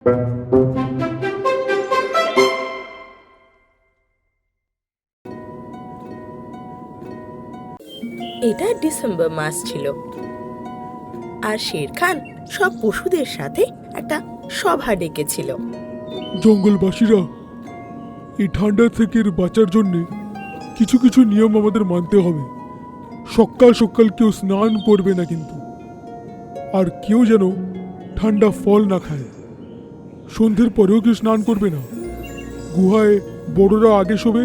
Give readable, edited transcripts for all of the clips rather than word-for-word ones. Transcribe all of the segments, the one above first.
এটা ডিসেম্বর মাস ছিল, আর শের খান সব পশুদের সাথে একটা সভা ডেকেছিল। জঙ্গলবাসীরা, এই ঠান্ডা থেকে বাঁচার জন্য কিছু কিছু নিয়ম আমাদের মানতে হবে। সকাল সকাল কেউ স্নান করবে না কিন্তু, আর কেউ যেন ঠান্ডা ফল না খায়। সন্ধ্যের পরেও কেউ স্নান করবে না। গুহায় বড়রা আগে শোবে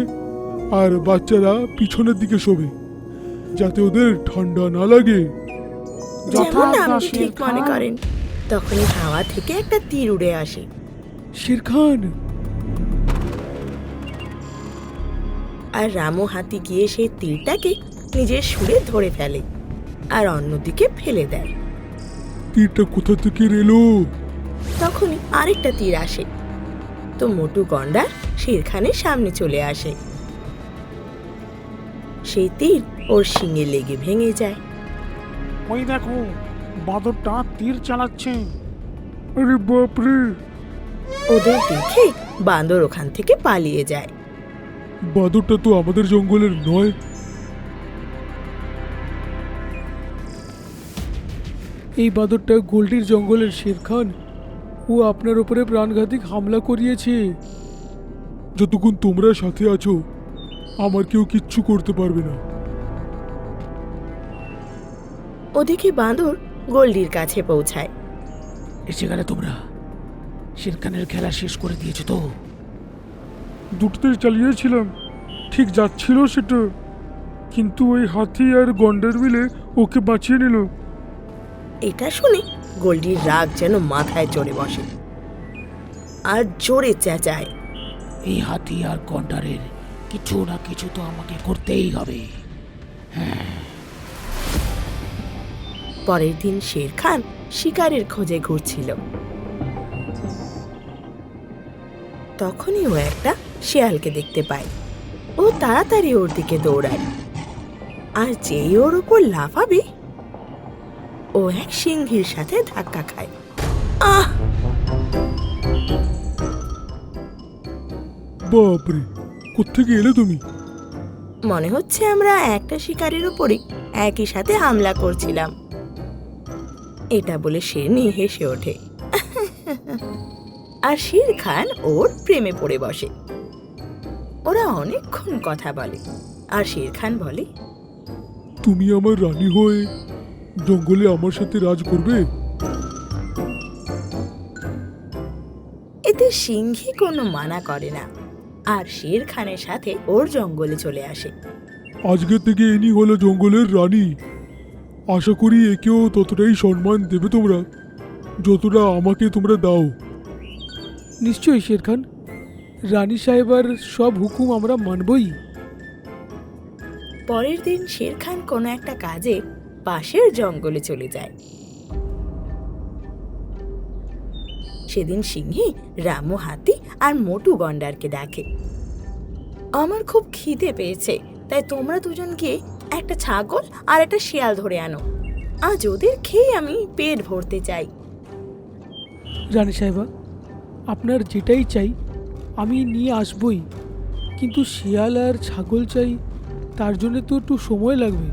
আর বাচ্চারা পিছনের দিকে শোবে, যাতে ওদের ঠান্ডা না লাগে। যেমন আপনি ঠিক মনে করেন। তখনই হাওয়া থেকে একটা তীর উড়ে আসে। শের খান! আর রামু হাতি গিয়ে সেই তীরটাকে নিজের সুরে ধরে ফেলে আর অন্যদিকে ফেলে দেয়। তীরটা কোথা থেকে এলো? তখনই আরেকটা তীর আসে, তো মোটু গন্ডার শের খানের সামনে চলে আসে। সেই তীর ওর শিঙে লেগে ভেঙে যায়। ওই দেখো, বাদরটা তীর চালাচ্ছে। আরে বাপরে! ওদের দেখে বাঁদর ওখান থেকে পালিয়ে যায়। বাদরটা তো আমাদের জঙ্গলের নয়। এই বাদরটা গোল্ডির জঙ্গলের শের খান। ও আপনার উপরে প্রাণঘাতী হামলা করিয়েছে। যতক্ষণ তোমরা সাথে আছো, আমার কেউ কিচ্ছু করতে পারবে না। ওদিকে বাঁদর গোল্ডির কাছে পৌঁছায়। এসে গেলে তোমরা? শের খানের খেলা শেষ করে দিয়েছো তো? দুটোতে চালিয়েছিলাম, ঠিক যাচ্ছিল সেটা, কিন্তু ওই হাতি আর গন্ডার মিলে ওকে বাঁচিয়ে নিল। এটা শুনে গোল্ডির রাগ যেন মাথায় চড়ে বসে আর জোরে চেঁচায়, এই হাতি আর গন্ডারের কিছু না কিছু তো আমাকে করতেই হবে। পরের দিন শের খান শিকারের খোঁজে ঘুরছিল। তখনই ও একটা শেয়ালকে দেখতে পায়। ও তাড়াতাড়ি ওর দিকে দৌড়ায়, আর যেই ওর উপর লাফাবে, ও এক সিংহীর সাথে ধাক্কা খায়। আহ! বাপরে, কোত্থেকে এলে তুমি? মনে হচ্ছে আমরা একটা শিকারের উপরে একই সাথে হামলা করছিলাম, এটা বলে শেরনি হেসে ওঠে। আর শের খান ওর প্রেমে পড়ে বসে। ওরা অনেকক্ষণ কথা বলে, আর শের খান বলে, তুমি আমার রানী হয়ে জঙ্গলে আমার সাথে রাজ করবে? এতে সিংহী কোনো মানা করে না, আর শের খানের সাথে ওর জঙ্গলে চলে আসে। আজকে থেকে ইনি হলো জঙ্গলের রানী। আশা করি একেও ততটাই সম্মান দেবে তোমরা, যতটা আমাকে তোমরা দাও। নিশ্চয়ই শের খান, রানী সাহেবার সব হুকুম আমরা মানবই। পরের দিন শের খান কোনো একটা কাজে পাশের জঙ্গলে চলে যায়। সেদিন সিংহী রামু হাতি আর মোটু গন্ডারকে ডাকে, আমার খুব খিদে পেয়েছে, তাই তোমরা দুজন গিয়ে একটা ছাগল আর একটা শিয়াল ধরে আনো। আজ ওদের খেয়ে আমি পেট ভরতে চাই। রানী সাহেবা, আপনার যেটাই চাই আমি নিয়ে আসবই, কিন্তু শিয়াল আর ছাগল চাই, তার জন্য তো একটু সময় লাগবে।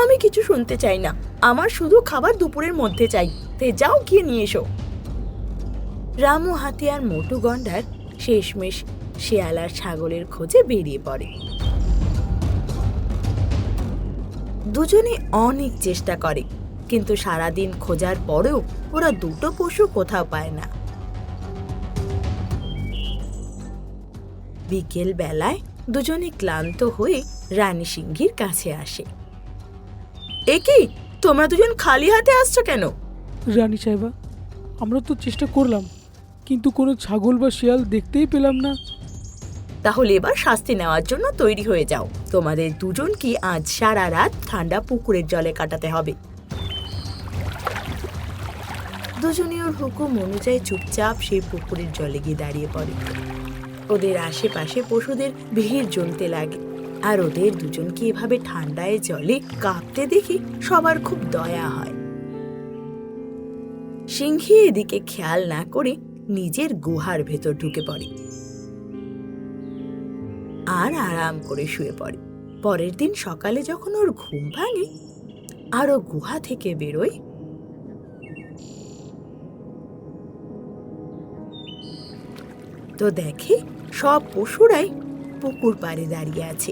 আমি কিছু শুনতে চাই না, আমার শুধু খাবার দুপুরের মধ্যে চাই, তাই যাও গিয়ে নিয়ে এসো। রামু হাতি আর মোটু গন্ডার শেষমেশ শিয়াল আর ছাগলের খোঁজে বেরিয়ে পড়ে। দুজনে অনেক চেষ্টা করে, কিন্তু সারাদিন খোঁজার পরেও ওরা দুটো পশু কোথাও পায় না। বিকেল বেলায় দুজনে ক্লান্ত হয়ে রানী সিংহীর কাছে আসে। এ কি, তোমরা দুজন খালি হাতে আসছো কেন? রানী সাহেবা, আমরা তো চেষ্টা করলাম, কিন্তু কোনো ছাগল বা শিয়াল দেখতেই পেলাম না। তাহলে এবার শাস্তি নেওয়ার জন্য তৈরি হয়ে যাও। তোমাদের দুজনকে আজ সারা রাত ঠান্ডা পুকুরের জলে কাটাতে হবে। দুজনে ওর হুকুম অনুযায়ী চুপচাপ সেই পুকুরের জলে গিয়ে দাঁড়িয়ে পড়ে। ওদের আশেপাশে পশুদের ভিড় জমতে লাগে, আর ওদের দুজনকে এভাবে ঠান্ডায় জলে কাঁপতে দেখে সবার খুব দয়া হয়। সিংহী এদিকে খেয়াল না করে নিজের গুহার ভেতর ঢুকে পড়ে আর আরাম করে শুয়ে পড়ে। পরের দিন সকালে যখন ওর ঘুম ভাঙে আর ও গুহা থেকে বেরোয়, তো দেখে সব পশুরাই পুকুর পাড়ে দাঁড়িয়ে আছে।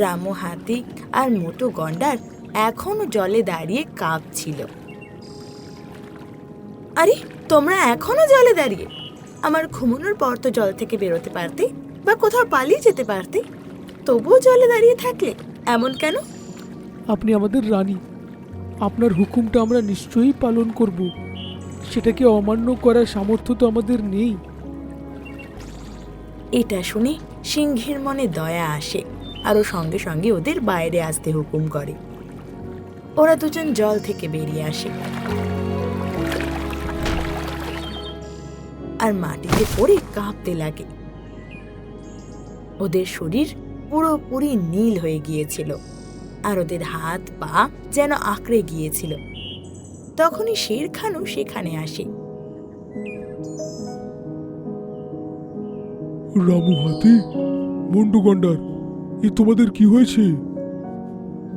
রামু হাতি আর মোটু গন্ডার এখনো জলে দাঁড়িয়ে কাঁপছিল। আরে, তোমরা এখনো জলে দাঁড়িয়ে? আমার ঘুমানোর পর তো জল থেকে বেরোতে পারতে বা কোথাও পালিয়ে যেতে পারতে, তবুও জলে দাঁড়িয়ে থাকলে, এমন কেন? আপনি আমাদের রানী, আপনার হুকুমটা আমরা নিশ্চয়ই পালন করব। সেটাকে অমান্য করার সামর্থ্য তো আমাদের নেই। এটা শুনে সিংহের মনে দয়া আসে আর ও সঙ্গে সঙ্গে ওদের বাইরে আসতে হুকুম করে। ওরা দুজন জল থেকে বেরিয়ে আসে আর মাটিতে পড়ে কাঁপতে লাগে। ওদের শরীর পুরোপুরি নীল হয়ে গিয়েছিল আর ওদের হাত পা যেন আঁকড়ে গিয়েছিল। তখনই শের খানও সেখানে আসে। রামু হাতি, মন্টু গন্ডার, এ তোমাদের কি হয়েছে?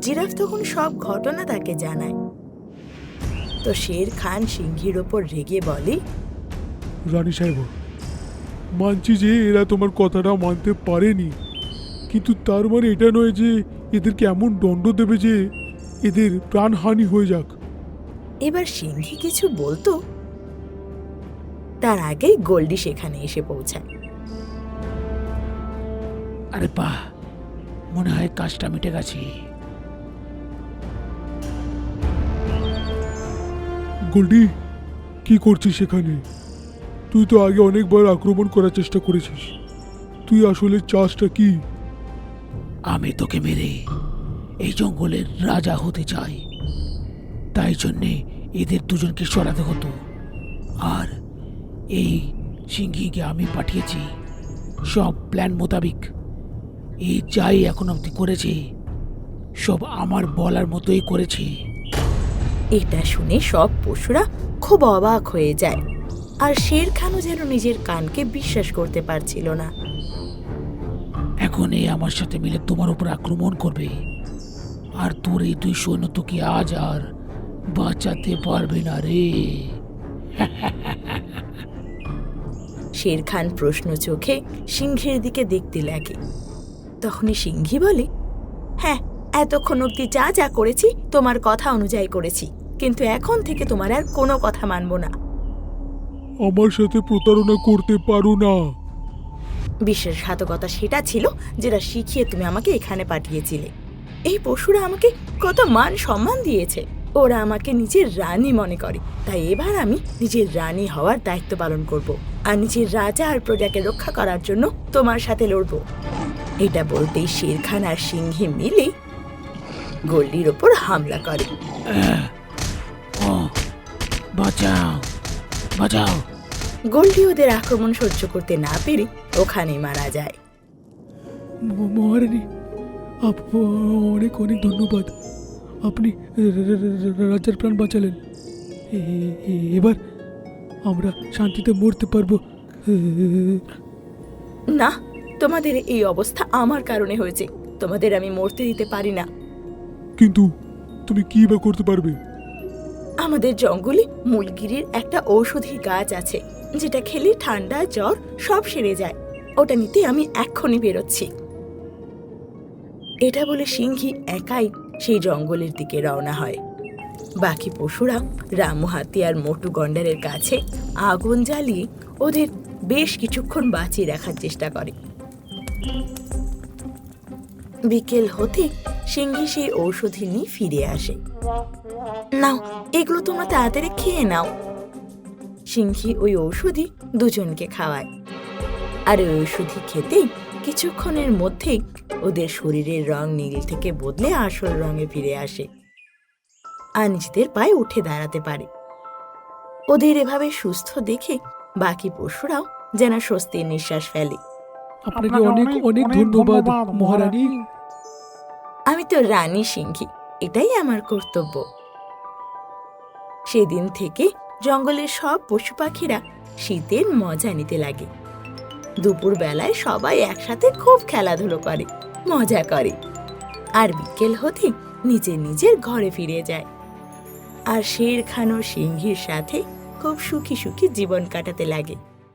জিরাফ তখন সব ঘটনা তাকে জানায়। তো শের খান সিংহীর ওপর রেগে বলে, রানী সাহেব, মানছি যে এরা তোমার কথাটা মানতে পারেনি, কিন্তু তার মানে এটা নয় যে এদেরকে এমন দণ্ড দেবে যে এদের প্রাণহানি হয়ে যাক। এবার সিংহী কিছু বলতো তার আগেই গোল্ডি সেখানে এসে পৌঁছায়। আরে বাহ, মনে হয় কাজটা মিটে গেছে। গোল্ডি, কি করছিস সেখানে? তুই তো আগে অনেকবার আক্রমণ করার চেষ্টা করেছিস। তুই আসলে চাষটা কি? আমি তোকে মেরে এই জঙ্গলের রাজা হতে চাই, তাই জন্যে এদের দুজনকে সরাতে হতো। আর এই সিংহীকে আমি পাঠিয়েছি সব প্ল্যান মোতাবিক। এই যাই এখন অব্দি করেছে সব আমার বলার মতোই করেছে। এটা শুনে সব পশুরা খুব অবাক হয়ে যায় আর শের খানও যেন নিজের কানকে বিশ্বাস করতে পারছিল না। এখন এই আমার সাথে মিলে তোমার উপর আক্রমণ করবে, আর তোর এই দুই সৈন্য তোকে আজ আর বাঁচাতে পারবে না রে। শের খান প্রশ্ন চোখে সিংহের দিকে দেখতে লাগে। তখনই সিংহী বলে, হ্যাঁ, এতক্ষণ অব্দি যা যা করেছি তোমার কথা অনুযায়ী করেছি, কিন্তু এখন থেকে তোমার আর কোনো কথা মানব না। আমার সাথে প্রতারণা করতে পারো না। বিশ্বাসঘাতকতা সেটা ছিল যেটা শিখিয়ে তুমি আমাকে এখানে পাঠিয়েছিলে। এই পশুরা আমাকে কত মান সম্মান দিয়েছে, ওরা আমাকে নিজের রানী মনে করে, তাই এবার আমি নিজের রানী হওয়ার দায়িত্ব পালন করব আর নিজের রাজা আর প্রজাকে রক্ষা করার জন্য তোমার সাথে লড়ব। এটা বলতেই শের খান আর সিংহে মিলে গোল্ডির ওপর হামলা করে। ও বাঁচাও, বাঁচাও। গোল্ডি ওদের আক্রমণ সহ্য করতে না পেরে ওখানেই মারা যায়। মহারানী, অনেক অনেক ধন্যবাদ। আপনি রাজার প্রাণ বাঁচালেন। এবার আমরা শান্তিতে মরতে পারবো। না, তোমাদের এই অবস্থা আমার কারণে হয়েছে, তোমাদের আমি মরতে দিতে পারি না। কিন্তু তুমি কি বা করতে পারবে? আমাদের জঙ্গলে মূলগিরির একটা ঔষধি গাছ আছে, যেটা খেলে ঠান্ডা জ্বর সব সেরে যায়। ওটা নিতে আমি এক্ষুনি বেরোচ্ছি। এটা বলে সিংহী একাই সেই জঙ্গলের দিকে রওনা হয়। বাকি পশুরা রামু হাতি আর মোটু গন্ডারের কাছে আগুন জ্বালিয়ে ওদের বেশ কিছুক্ষণ বাঁচিয়ে রাখার চেষ্টা করে। বিকেল হতে সিংহী সেই ঔষধি নিয়ে ফিরে আসে। নাও, এগুলো তোমরা তাড়াতাড়ি খেয়ে নাও। সিংহী ওই ঔষধি দুজনকে খাওয়ায়, আর ওই ঔষধি খেতে কিছুক্ষণের মধ্যেই ওদের শরীরের রং নীল থেকে বদলে আসল রঙে ফিরে আসে আর নিজেদের পায়ে উঠে দাঁড়াতে পারে। ওদের এভাবে সুস্থ দেখে বাকি পশুরাও যেন স্বস্তির নিঃশ্বাস ফেলে। আপনাকে অনেক অনেক ধন্যবাদ মহারানী। আমি তো রানী সিংহী, এটাই আমার কর্তব্য। সেদিন থেকে জঙ্গলের সব পশু পাখিরা শীতের মজা নিতে লাগে। দুপুর বেলায় সবাই একসাথে খুব খেলাধুলো করে, মজা করে, আর বিকেল হতে নিজের নিজের ঘরে ফিরে যায়। আর শের খান ও সিংহীর সাথে খুব সুখী সুখী জীবন কাটাতে লাগে।